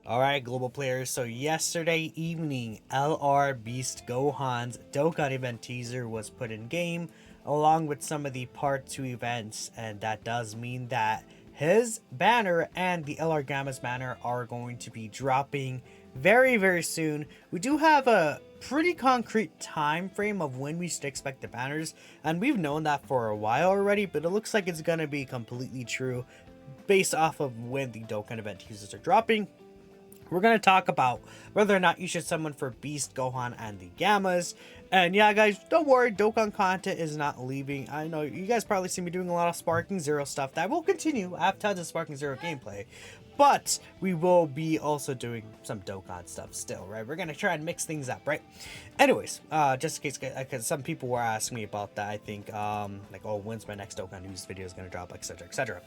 Alright, global players, so yesterday evening, LR Beast Gohan's Dokkan event teaser was put in game, along with some of the part 2 events, and that does mean that his banner and the LR Gamma's banner are going to be dropping very soon. We do have a pretty concrete time frame of when we should expect the banners, and we've known that for a while already, but it looks like it's going to be completely true based off of when the Dokkan event teasers are dropping. We're going to talk about whether or not you should summon for Beast, Gohan, and the Gammas. And yeah, guys, don't worry, Dokkan content is not leaving. I know you guys probably see me doing a lot of Sparking Zero stuff. That will continue. I have tons of Sparking Zero gameplay. But we will be also doing some Dokkan stuff still, right? We're going to try and mix things up, right? Anyways, just in case, because some people were asking me about that, I think, like, oh, when's my next Dokkan news video is going to drop, etc., etc.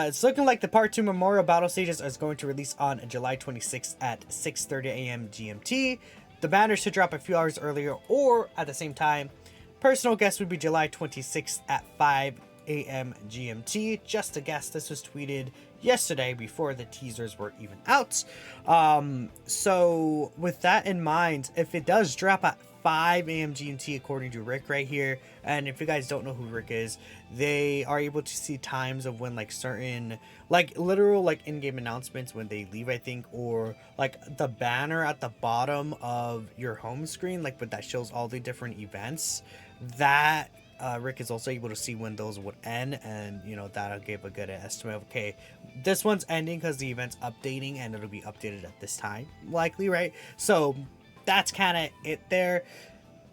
It's looking like the Part 2 Memorial Battle Stages is going to release on July 26th at 6:30 a.m. GMT. The banner should drop a few hours earlier or at the same time. Personal guess would be July 26th at 5 a.m. GMT. Just a guess, this was tweeted yesterday before the teasers were even out. So with that in mind, if it does drop at 5 a.m. GMT according to Rick right here, and if you guys don't know who Rick is, they are able to see times of when like certain like literal like in-game announcements when they leave, I think, or like the banner at the bottom of your home screen, like but that shows all the different events that Rick is also able to see when those would end, and you know that'll give a good estimate of, okay, this one's ending because the event's updating and it'll be updated at this time likely, right? So that's kind of it there.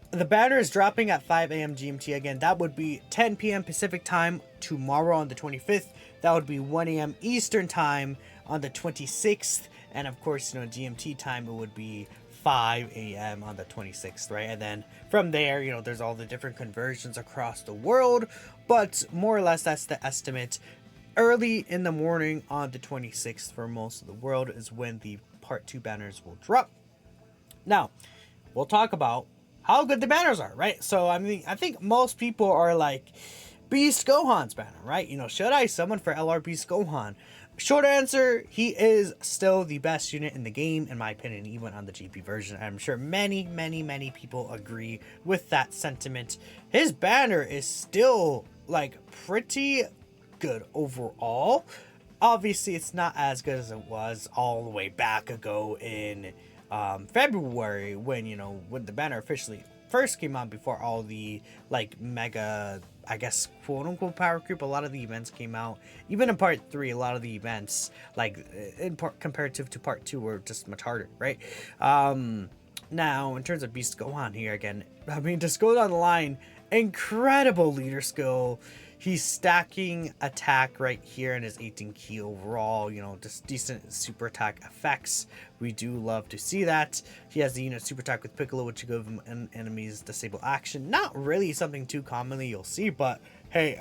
The banner is dropping at 5 a.m. GMT again. That would be 10 p.m. Pacific time tomorrow on the 25th. That would be 1 a.m. Eastern time on the 26th. And of course, you know, GMT time, it would be 5 a.m. on the 26th, right? And then from there, you know, there's all the different conversions across the world. But more or less, that's the estimate. Early in the morning on the 26th for most of the world is when the Part 2 banners will drop. Now, we'll talk about how good the banners are, right? So, I mean, I think most people are like, Beast Gohan's banner, right? You know, should I summon for LR Beast Gohan? Short answer, he is still the best unit in the game, in my opinion, even on the GP version. I'm sure many people agree with that sentiment. His banner is still, like, pretty good overall. Obviously, it's not as good as it was all the way back ago in February, when, you know, when the banner officially first came out, before all the like mega, I guess, quote unquote power creep. A lot of the events came out, even in part 3, a lot of the events, like in part comparative to part 2, were just much harder, right? Now in terms of Beast Gohan here again, I mean, just go down the line, incredible leader skill. He's stacking attack right here in his 18 key overall, you know, just decent super attack effects. We do love to see that. He has the unit super attack with Piccolo, which will give him enemies disable action. Not really something too commonly you'll see, but hey,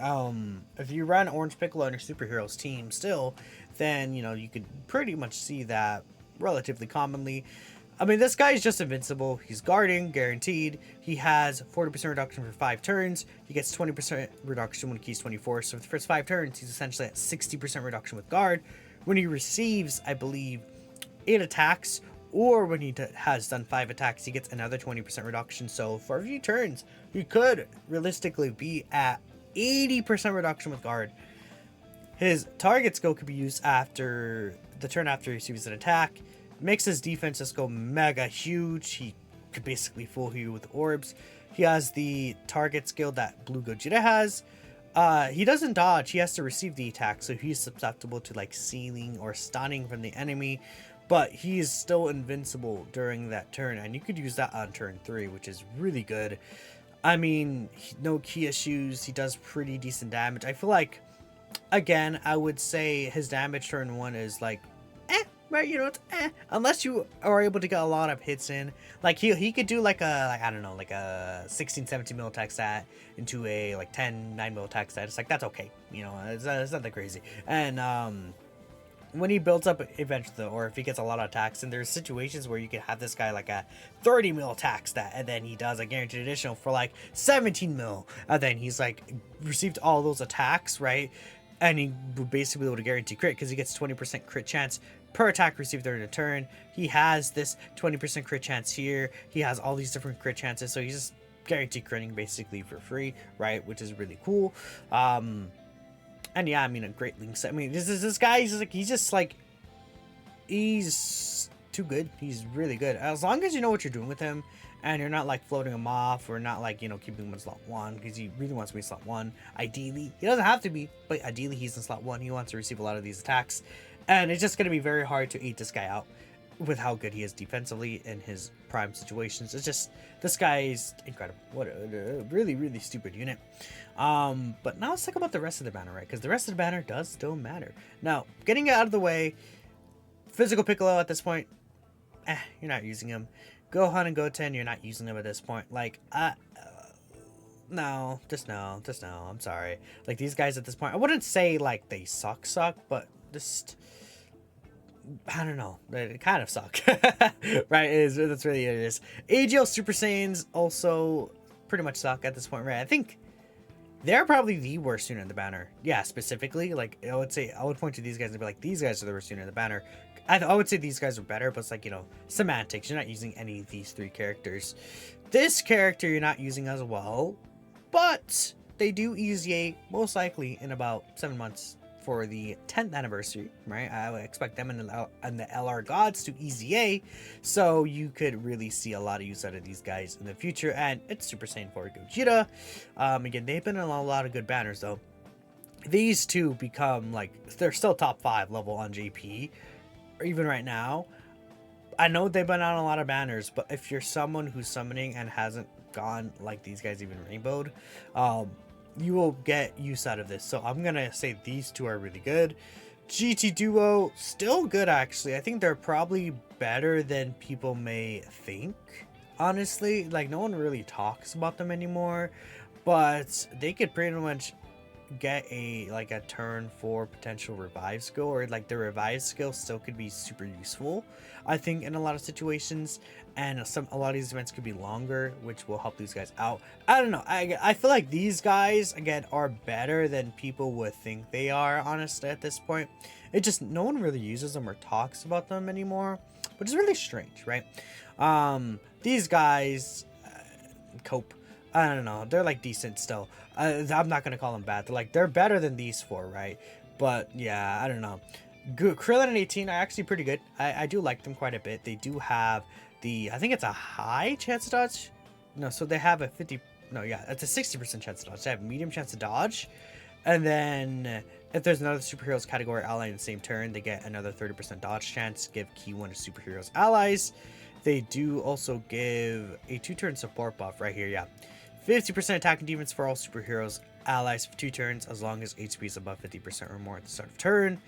if you run Orange Piccolo on your superheroes team still, then, you know, you could pretty much see that relatively commonly. I mean, this guy is just invincible. He's guarding, guaranteed. He has 40% reduction for 5 turns. He gets 20% reduction when keys 24. So for the first 5 turns, he's essentially at 60% reduction with guard. When he receives, I believe, 8 attacks, or when he has done 5 attacks, he gets another 20% reduction. So for a few turns, he could realistically be at 80% reduction with guard. His target skill could be used after the turn after he receives an attack. Makes his defense just go mega huge. He could basically fool you with orbs. He has the target skill that Blue Gogeta has. He doesn't dodge. He has to receive the attack, so he's susceptible to like sealing or stunning from the enemy. But he is still invincible during that turn, and you could use that on turn 3, which is really good. I mean, no key issues. He does pretty decent damage. I feel like, again, I would say his damage turn 1 is like, right, you know, it's unless you are able to get a lot of hits in. Like he could do like a, like, I don't know, like a 16-17 mil attack stat into a like 10-9 mil attack stat. It's like, that's okay, you know, it's not that crazy. And when he builds up eventually, though, or if he gets a lot of attacks, and there's situations where you can have this guy like a 30 mil attack stat, and then he does a guaranteed additional for like 17 mil, and then he's like received all those attacks, right? And he would basically be able to guarantee crit because he gets 20% crit chance per attack received during a turn. He has this 20% crit chance here. He has all these different crit chances, so he's just guaranteed critting basically for free, right? Which is really cool. And yeah, I mean, a great link set. I mean, this guy, he's too good. He's really good. As long as you know what you're doing with him, and you're not like floating him off, or not like, you know, keeping him in slot 1, because he really wants to be slot 1. Ideally, he doesn't have to be, but ideally he's in slot 1. He wants to receive a lot of these attacks, and it's just going to be very hard to eat this guy out with how good he is defensively in his prime situations. It's just, this guy is incredible. What a really, really stupid unit. But now let's talk about the rest of the banner, right? Because the rest of the banner does still matter. Now, getting it out of the way, Physical Piccolo at this point, you're not using him. Gohan and Goten, you're not using them at this point. Like, no, just no. I'm sorry. Like, these guys at this point, I wouldn't say like they suck, but just, I don't know. They kind of suck, right? That's really it is. AGL Super Saiyans also pretty much suck at this point, right? I think they're probably the worst unit in the banner. Yeah, specifically, like, I would point to these guys and be like, these guys are the worst unit in the banner. I would say these guys are better, but it's like, you know, semantics. You're not using any of these 3 characters. This character you're not using as well, but they do EZA most likely in about 7 months for the 10th anniversary, right? I would expect them and the LR Gods to EZA, so you could really see a lot of use out of these guys in the future. And it's Super Saiyan 4 Gogeta. Again, they've been in a lot of good banners though. These two become like, they're still top 5 level on JP. Even right now, I know they've been on a lot of banners, but if you're someone who's summoning and hasn't gone like these guys even rainbowed, you will get use out of this. So I'm gonna say these two are really good. GT Duo, still good actually. I think they're probably better than people may think, honestly. Like, no one really talks about them anymore, but they could pretty much get a turn for potential revive skill, or like the revive skill still could be super useful, I think, in a lot of situations. And a lot of these events could be longer, which will help these guys out. I don't know, I feel like these guys again are better than people would think they are, honestly, at this point. It just, no one really uses them or talks about them anymore, which is really strange, right? These guys cope, I don't know, they're like decent still. I'm not gonna call them bad. They're better than these 4, right? But yeah, I don't know. Krillin and 18 are actually pretty good. I do like them quite a bit. They do have I think it's a high chance to dodge. No, so they have a 50. No, yeah, it's a 60% chance to dodge. They have a medium chance to dodge, and then if there's another superheroes category ally in the same turn, they get another 30% dodge chance. Give key 1 to superheroes allies. They do also give a 2-turn support buff right here. Yeah. 50% attack and defense for all superheroes allies for 2 turns, as long as HP is above 50% or more at the start of turn.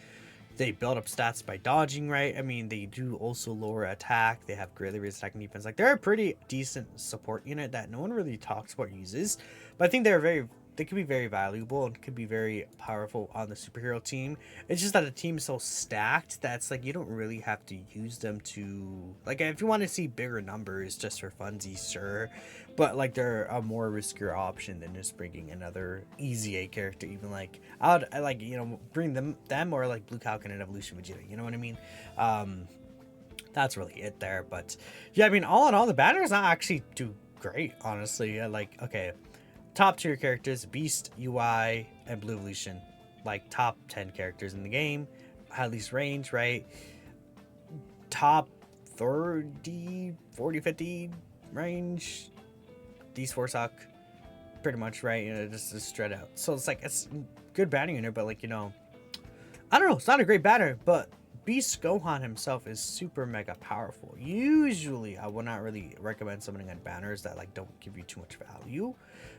They build up stats by dodging, right? I mean, they do also lower attack. They have greatly raised attack and defense. Like, they're a pretty decent support unit that no one really talks about or uses, but I think they could be very valuable and could be very powerful on the superhero team. It's just that the team is so stacked that's like, you don't really have to use them to, like, if you want to see bigger numbers just for funsies, sure, but like, they're a more riskier option than just bringing another EZA character. Even like, I like, you know, bring them or like Blue Falcon and Evolution Vegeta, you know what I mean? That's really it there. But yeah, I mean, all in all, the banner is not actually too great, honestly. Like, okay, top tier characters, Beast, UI, and Blue Evolution. Like, top 10 characters in the game. At least range, right? Top 30, 40, 50 range. These 4 suck. Pretty much, right? You know, just straight out. So it's like, it's good banner unit, but like, you know, I don't know. It's not a great banner, but Beast Gohan himself is super mega powerful. Usually, I would not really recommend summoning on banners that like don't give you too much value.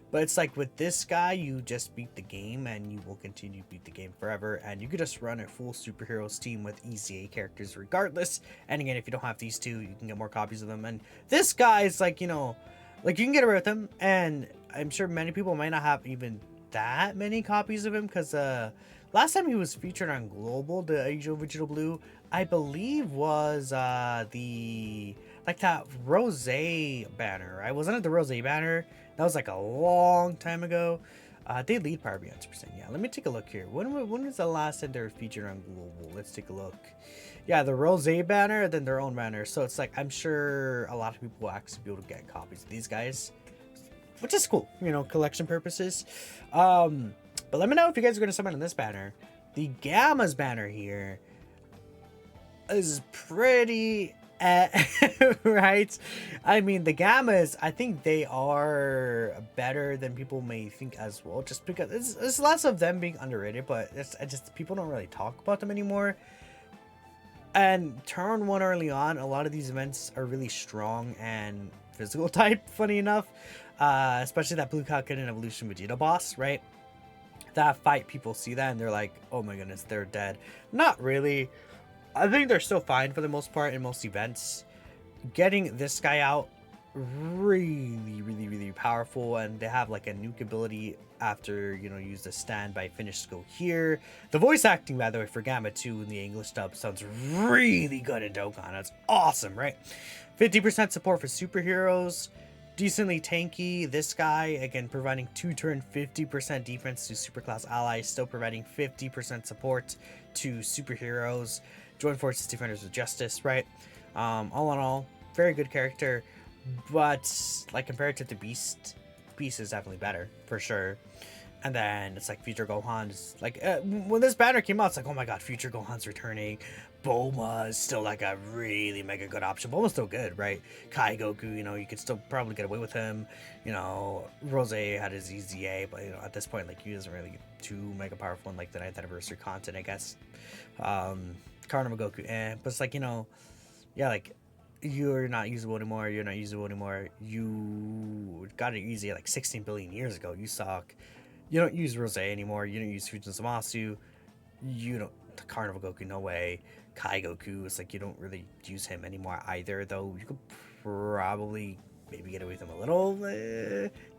But it's like, with this guy, you just beat the game, and you will continue to beat the game forever. And you could just run a full superheroes team with EZA characters regardless. And again, if you don't have these 2, you can get more copies of them. And this guy is like, you know, like, you can get away with him. And I'm sure many people might not have even that many copies of him, because last time he was featured on Global, the Angel Vegeta Blue, I believe was that Rose banner, right? Wasn't it the Rose banner? That was like a long time ago. They lead Power Beyond 2%. Yeah, let me take a look here. When was the last time they were featured on Global? Let's take a look. Yeah, the Rose banner, then their own banner. So it's like, I'm sure a lot of people will actually be able to get copies of these guys, which is cool, you know, collection purposes. But let me know if you guys are going to summon on this banner. The Gamma's banner here is pretty right. I mean, the Gammas, I think they are better than people may think as well, just because it's lots of them being underrated, but it's just people don't really talk about them anymore. And turn 1 early on, a lot of these events are really strong and physical type, funny enough. Especially that Blue Kaioken Evolution Vegeta boss, right? That fight, people see that and they're like, oh my goodness, they're dead. Not really. I think they're still fine for the most part in most events. Getting this guy out, really powerful, and they have like a nuke ability after, you know, use the standby finish skill here. The voice acting, by the way, for Gamma 2 in the English dub sounds really good in Dokkan. That's awesome, right? 50% support for superheroes. Decently tanky. This guy, again, providing 2-turn 50% defense to superclass allies, still providing 50% support to superheroes. Join forces, defenders with justice, right? All in all, very good character, but like compared to the Beast is definitely better for sure. And then it's like Future Gohan is like when this banner came out, it's like, oh my god, Future Gohan's returning. Bulma is still like a really mega good option. Bulma's still good, right? Kai Goku, you know, you could still probably get away with him. You know, Rose had his EZA, but you know, at this point, like, he doesn't really get too mega powerful in like the 9th anniversary content, I guess. Carnival Goku, but it's like, you know, yeah, like, you're not usable anymore. You're not usable anymore. You got it easy like 16 billion years ago. You suck. You don't use Rose anymore. You don't use Fujin Zamasu. You don't. Carnival Goku, no way. Kai Goku, it's like you don't really use him anymore either, though you could probably maybe get away with him a little.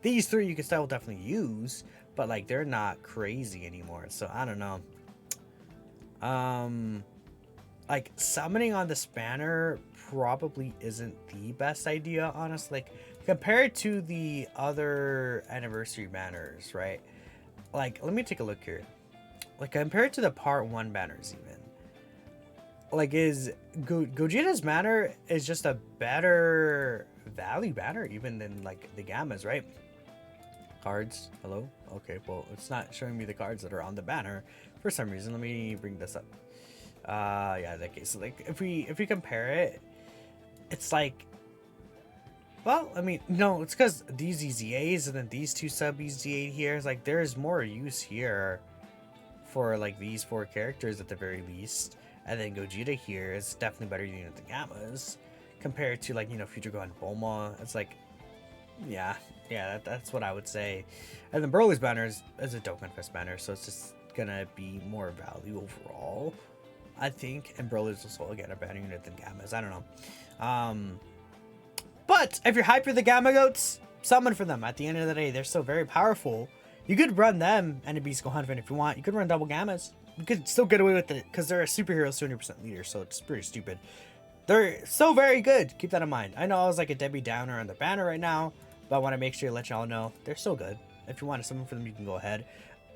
These three you can still definitely use, but like they're not crazy anymore. So I don't know. Like summoning on this banner probably isn't the best idea, honestly. Like compared to the other anniversary banners, right? Like, let me take a look here. Like compared to the part 1 banners, even like is Gogeta's banner is just a better value banner even than like the Gammas, right? Cards, hello. Okay, well, it's not showing me the cards that are on the banner for some reason. Let me bring this up. Yeah, that case, like if we compare it, it's like, well, I mean, no, it's because these EZAs and then these two sub EZA here is like there's more use here for like these 4 characters at the very least, and then Gogeta here is definitely better than the Gammas compared to like, you know, Future Gohan Bulma. It's like, yeah, that's what I would say. And then Broly's banner is a Dokkan Fest banner, so it's just gonna be more value overall, I think. And Broly's also again a better unit than Gammas. I don't know. But if you're hyped for the Gamma Goats, summon for them. At the end of the day, they're still very powerful. You could run them and a Beast Gohan event if you want. You could run double Gammas. You could still get away with it because they're a superhero 70% leader, so it's pretty stupid. They're so very good. Keep that in mind. I know I was like a Debbie Downer on the banner right now, but I want to make sure to let y'all know they're so good. If you want to summon for them, you can go ahead.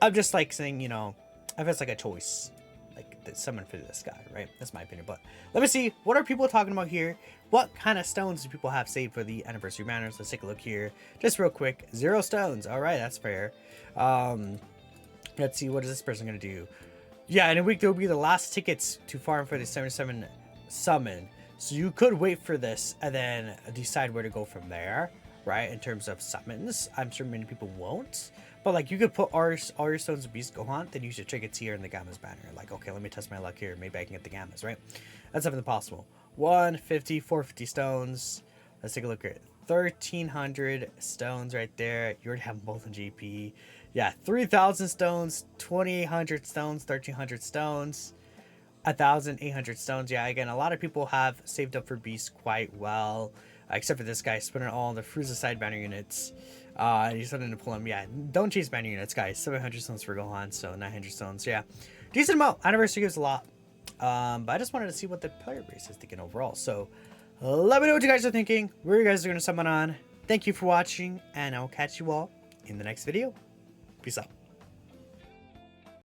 I'm just like saying, you know, if it's like a choice, like summon for this guy, right? That's my opinion. But let me see, what are people talking about here? What kind of stones do people have saved for the anniversary banners? Let's take a look here, just real quick. 0 stones. All right, that's fair. Let's see, what is this person gonna do? Yeah, in a week there will be the last tickets to farm for the 77 summon. So you could wait for this and then decide where to go from there, right? In terms of summons, I'm sure many people won't. But like, you could put all your stones of Beast Gohan, then use your tickets here in the Gammas banner. Like, okay, let me test my luck here. Maybe I can get the Gammas, right? That's definitely possible. 150, 450 stones. Let's take a look at 1,300 stones right there. You already have both in GP. Yeah, 3,000 stones, 2,800 stones, 1,300 stones, 1,800 stones. Yeah, again, a lot of people have saved up for Beast quite well, except for this guy spending all the Frieza side banner units. He's starting to pull him. Yeah, don't chase banner units, guys. 700 stones for Gohan, so 900 stones. Yeah, decent amount. Anniversary gives a lot. But I just wanted to see what the player base is thinking overall. So let me know what you guys are thinking, where you guys are going to summon on. Thank you for watching, and I'll catch you all in the next video. Peace out.